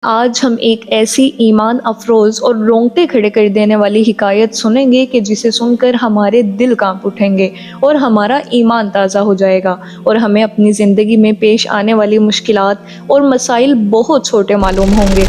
آج ہم ایک ایسی ایمان افروز اور رونگٹے کھڑے کر دینے والی حکایت سنیں گے کہ جسے سن کر ہمارے دل کانپ اٹھیں گے اور ہمارا ایمان تازہ ہو جائے گا، اور ہمیں اپنی زندگی میں پیش آنے والی مشکلات اور مسائل بہت چھوٹے معلوم ہوں گے۔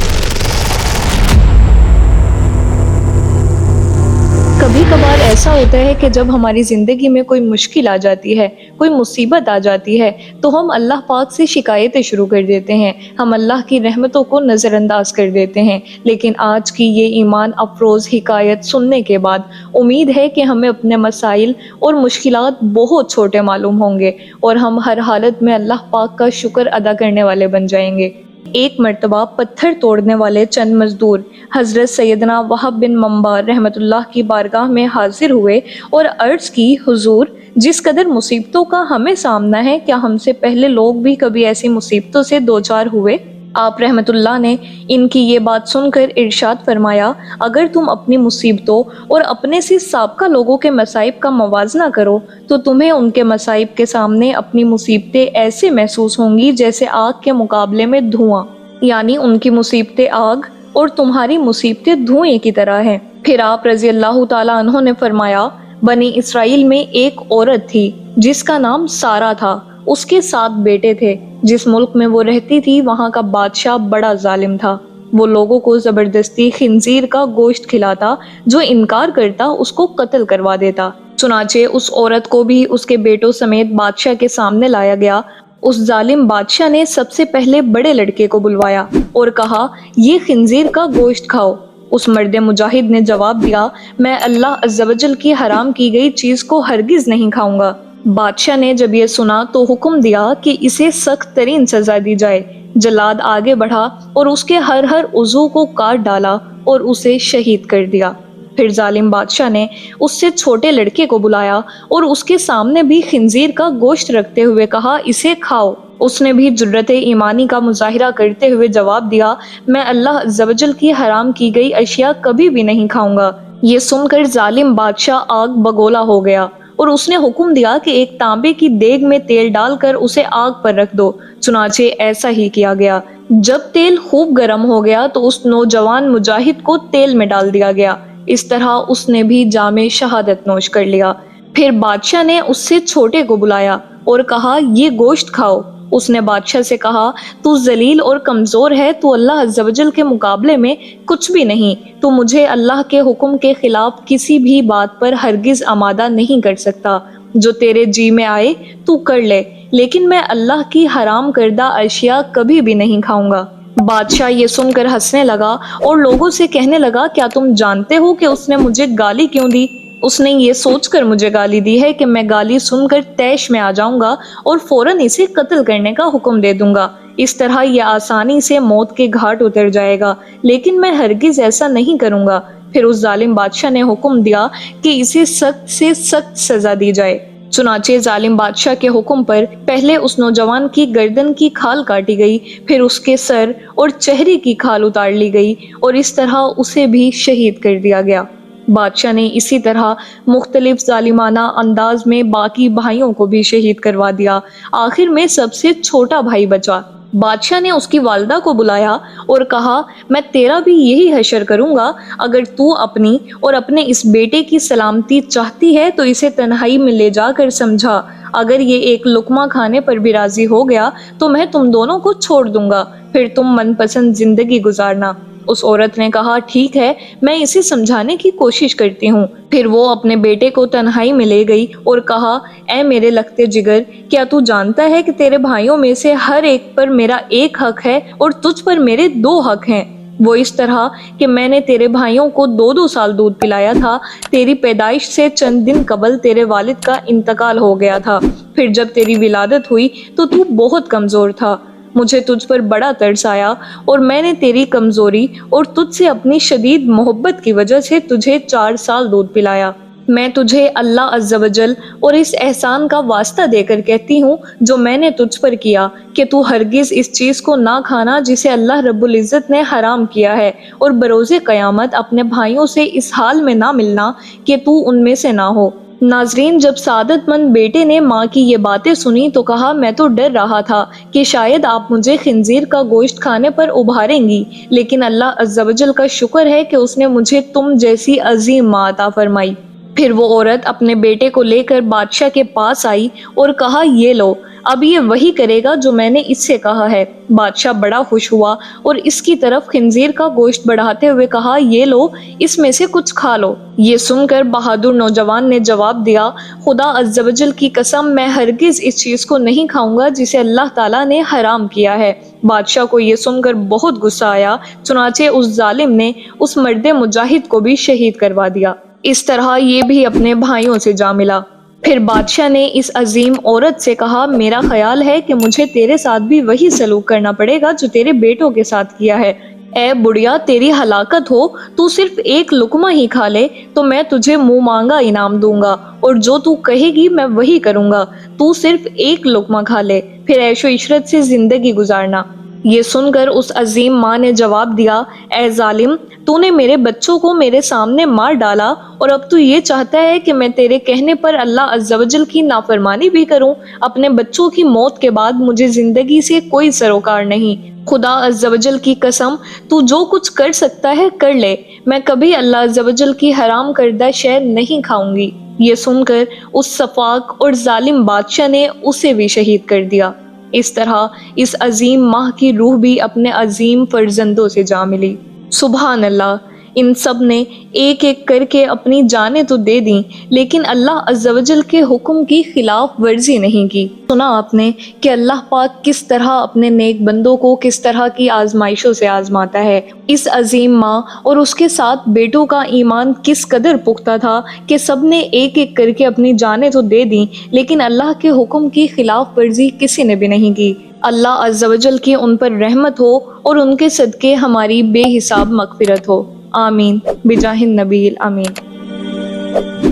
کبھی کبھار ایسا ہوتا ہے کہ جب ہماری زندگی میں کوئی مشکل آ جاتی ہے، کوئی مصیبت آ جاتی ہے، تو ہم اللہ پاک سے شکایتیں شروع کر دیتے ہیں، ہم اللہ کی رحمتوں کو نظر انداز کر دیتے ہیں۔ لیکن آج کی یہ ایمان افروز حکایت سننے کے بعد امید ہے کہ ہمیں اپنے مسائل اور مشکلات بہت چھوٹے معلوم ہوں گے، اور ہم ہر حالت میں اللہ پاک کا شکر ادا کرنے والے بن جائیں گے۔ ایک مرتبہ پتھر توڑنے والے چند مزدور حضرت سیدنا وہب بن منبع رحمۃ اللہ کی بارگاہ میں حاضر ہوئے اور عرض کی، حضور، جس قدر مصیبتوں کا ہمیں سامنا ہے، کیا ہم سے پہلے لوگ بھی کبھی ایسی مصیبتوں سے دوچار ہوئے؟ آپ رحمت اللہ نے ان کی یہ بات سن کر ارشاد فرمایا، اگر تم اپنی مصیبتوں اور اپنے سے سابقہ لوگوں کے مصائب کا موازنہ کرو تو تمہیں ان کے مصائب کے سامنے اپنی مصیبتیں ایسے محسوس ہوں گی جیسے آگ کے مقابلے میں دھواں، یعنی ان کی مصیبتیں آگ اور تمہاری مصیبتیں دھوئیں کی طرح ہیں۔ پھر آپ رضی اللہ تعالیٰ عنہ نے فرمایا، بنی اسرائیل میں ایک عورت تھی جس کا نام سارہ تھا، اس کے 7 بیٹے تھے۔ جس ملک میں وہ رہتی تھی وہاں کا بادشاہ بڑا ظالم تھا، وہ لوگوں کو زبردستی خنزیر کا گوشت کھلاتا، جو انکار کرتا اس کو قتل کروا دیتا۔ چنانچہ اس عورت کو بھی اس کے بیٹوں سمیت بادشاہ کے سامنے لایا گیا۔ اس ظالم بادشاہ نے سب سے پہلے بڑے لڑکے کو بلوایا اور کہا، یہ خنزیر کا گوشت کھاؤ۔ اس مرد مجاہد نے جواب دیا، میں اللہ عز و جل کی حرام کی گئی چیز کو ہرگز نہیں کھاؤں گا۔ بادشاہ نے جب یہ سنا تو حکم دیا کہ اسے سخت ترین سزا دی جائے۔ جلاد آگے بڑھا اور اس کے ہر عضو کو کاٹ ڈالا اور اسے شہید کر دیا۔ پھر ظالم بادشاہ نے اس سے چھوٹے لڑکے کو بلایا اور اس کے سامنے بھی خنزیر کا گوشت رکھتے ہوئے کہا، اسے کھاؤ۔ اس نے بھی جرأت ایمانی کا مظاہرہ کرتے ہوئے جواب دیا، میں اللہ عز و جل کی حرام کی گئی اشیاء کبھی بھی نہیں کھاؤں گا۔ یہ سن کر ظالم بادشاہ آگ بگولا ہو گیا اور اس نے حکم دیا کہ ایک تانبے کی دیگ میں تیل ڈال کر اسے آگ پر رکھ دو۔ چنانچہ ایسا ہی کیا گیا۔ جب تیل خوب گرم ہو گیا تو اس نوجوان مجاہد کو تیل میں ڈال دیا گیا۔ اس طرح اس نے بھی جام شہادت نوش کر لیا۔ پھر بادشاہ نے اس سے چھوٹے کو بلایا اور کہا، یہ گوشت کھاؤ۔ اس نے بادشاہ سے کہا، تو ذلیل اور کمزور ہے، تو اللہ عز و جل کے مقابلے میں کچھ بھی نہیں، تو مجھے اللہ کے حکم کے خلاف کسی بھی بات پر ہرگز آمادہ نہیں کر سکتا۔ جو تیرے جی میں آئے تو کر لے، لیکن میں اللہ کی حرام کردہ اشیاء کبھی بھی نہیں کھاؤں گا۔ بادشاہ یہ سن کر ہنسنے لگا اور لوگوں سے کہنے لگا، کیا تم جانتے ہو کہ اس نے مجھے گالی کیوں دی؟ اس نے یہ سوچ کر مجھے گالی دی ہے کہ میں گالی سن کر طیش میں آ جاؤں گا اور فوراً اسے قتل کرنے کا حکم دے دوں گا۔ اس طرح یہ آسانی سے موت کے گھاٹ اتر جائے گا، لیکن میں ہرگز ایسا نہیں کروں گا۔ پھر اس ظالم بادشاہ نے حکم دیا کہ اسے سخت سے سخت سزا دی جائے۔ چنانچہ ظالم بادشاہ کے حکم پر پہلے اس نوجوان کی گردن کی کھال کاٹی گئی، پھر اس کے سر اور چہرے کی کھال اتار لی گئی اور اس طرح اسے بھی شہید کر دیا گیا۔ بادشاہ نے اسی طرح مختلف ظالمانہ انداز میں باقی بھائیوں کو بھی شہید کروا دیا۔ آخر میں سب سے چھوٹا بھائی بچا۔ بادشاہ نے اس کی والدہ کو بلایا اور کہا، میں تیرا بھی یہی حشر کروں گا، اگر تو اپنی اور اپنے اس بیٹے کی سلامتی چاہتی ہے تو اسے تنہائی میں لے جا کر سمجھا، اگر یہ ایک لقمہ کھانے پر بھی راضی ہو گیا تو میں تم دونوں کو چھوڑ دوں گا، پھر تم من پسند زندگی گزارنا۔ اس عورت نے کہا، ٹھیک ہے، میں اسے سمجھانے کی کوشش کرتی ہوں۔ پھر وہ اپنے بیٹے کو تنہائی میں لے گئی اور کہا، اے میرے لختے جگر، کیا تو جانتا ہے کہ تیرے بھائیوں میں سے ہر ایک پر میرا ایک حق ہے اور تجھ پر میرے 2 حق ہیں؟ وہ اس طرح کہ میں نے تیرے بھائیوں کو 2 سال دودھ پلایا تھا، تیری پیدائش سے چند دن قبل تیرے والد کا انتقال ہو گیا تھا، پھر جب تیری ولادت ہوئی تو بہت کمزور تھا، مجھے تجھ پر بڑا ترس آیا اور میں نے تیری کمزوری اور تجھ سے اپنی شدید محبت کی وجہ سے تجھے 4 سال دودھ پلایا۔ میں تجھے اللہ عز و جل اور اس احسان کا واسطہ دے کر کہتی ہوں جو میں نے تجھ پر کیا، کہ تو ہرگز اس چیز کو نہ کھانا جسے اللہ رب العزت نے حرام کیا ہے، اور بروز قیامت اپنے بھائیوں سے اس حال میں نہ ملنا کہ تو ان میں سے نہ ہو۔ ناظرین، جب سعادت مند بیٹے نے ماں کی یہ باتیں سنی تو کہا میں تو ڈر رہا تھا کہ شاید آپ مجھے خنزیر کا گوشت کھانے پر ابھاریں گی، لیکن اللہ عز و جل کا شکر ہے کہ اس نے مجھے تم جیسی عظیم ماں عطا فرمائی۔ پھر وہ عورت اپنے بیٹے کو لے کر بادشاہ کے پاس آئی اور کہا یہ لو، اب یہ وہی کرے گا جو میں نے اس سے کہا ہے۔ بادشاہ بڑا خوش ہوا اور اس کی طرف خنزیر کا گوشت بڑھاتے ہوئے کہا یہ لو، اس میں سے کچھ کھا لو۔ یہ سن کر بہادر نوجوان نے جواب دیا خدا عز و جل کی قسم، میں ہرگز اس چیز کو نہیں کھاؤں گا جسے اللہ تعالیٰ نے حرام کیا ہے۔ بادشاہ کو یہ سن کر بہت غصہ آیا، چنانچہ اس ظالم نے اس مرد مجاہد کو بھی شہید کروا دیا۔ اس طرح یہ بھی اپنے بھائیوں سے جا ملا۔ پھر بادشاہ نے اس عظیم عورت سے کہا میرا خیال ہے کہ مجھے تیرے ساتھ بھی وہی سلوک کرنا پڑے گا جو تیرے بیٹوں کے ساتھ کیا ہے۔ اے بڑھیا، تیری ہلاکت ہو، تو صرف ایک لقمہ ہی کھا لے تو میں تجھے منہ مانگا انعام دوں گا، اور جو تو کہے گی میں وہی کروں گا، تو صرف ایک لقمہ کھا لے، پھر عیش و عشرت سے زندگی گزارنا۔ یہ سن کر اس عظیم ماں نے جواب دیا اے ظالم، تو نے میرے بچوں کو میرے سامنے مار ڈالا اور اب تو یہ چاہتا ہے کہ میں تیرے کہنے پر اللہ عز و جل کی نافرمانی بھی کروں۔ اپنے بچوں کی موت کے بعد مجھے زندگی سے کوئی سروکار نہیں۔ خدا عز و جل کی قسم، تو جو کچھ کر سکتا ہے کر لے، میں کبھی اللہ عز و جل کی حرام کردہ شے نہیں کھاؤں گی۔ یہ سن کر اس سفاک اور ظالم بادشاہ نے اسے بھی شہید کر دیا۔ اس طرح اس عظیم ماں کی روح بھی اپنے عظیم فرزندوں سے جا ملی۔ سبحان اللہ، ان سب نے ایک ایک کر کے اپنی جانیں تو دے دیں، لیکن اللہ عز و جل کے حکم کی خلاف ورزی نہیں کی۔ سنا آپ نے کہ اللہ پاک کس طرح اپنے نیک بندوں کو کس طرح کی آزمائشوں سے آزماتا ہے۔ اس عظیم ماں اور اس کے ساتھ بیٹوں کا ایمان کس قدر پختہ تھا کہ سب نے ایک ایک کر کے اپنی جانیں تو دے دیں، لیکن اللہ کے حکم کی خلاف ورزی کسی نے بھی نہیں کی۔ اللہ عز و جل کی ان پر رحمت ہو اور ان کے صدقے ہماری بے حساب مغفرت ہو۔ آمین بجاہ النبی الامین۔